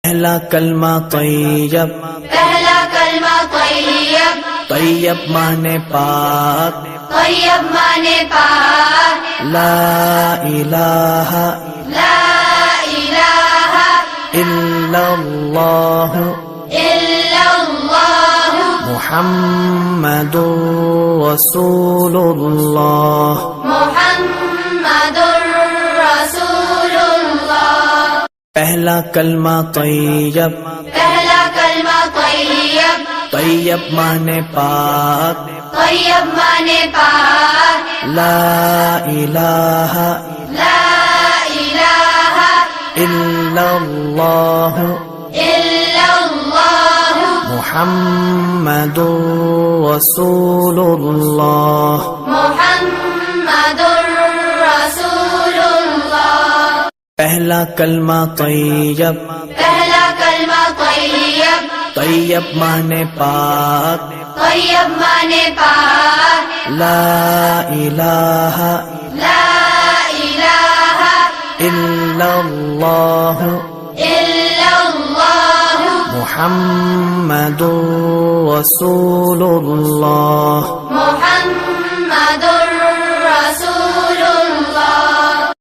پہلا کلمہ طیب، پہلا کلمہ طیب، طیب مانے پاک، طیب مانے پاک، لا الہ لا الہ الا اللہ الا اللہ محمد رسول اللہ۔ محمد رسول اللہ۔ پہلا کلمہ طیب، پہلا کلمہ طیب، طیب مانے پاک، طیب مانے پاک، لا الہ لا الہ الا اللہ الا اللہ محمد رسول اللہ۔ محمد رسول اللہ۔ پہلا کلمہ طیب، پہلا کلمہ طیب، طیب مانے پاک، طیب مانے پاک، لا الہ لا الہ الا اللہ الا اللہ محمد رسول اللہ۔ محمد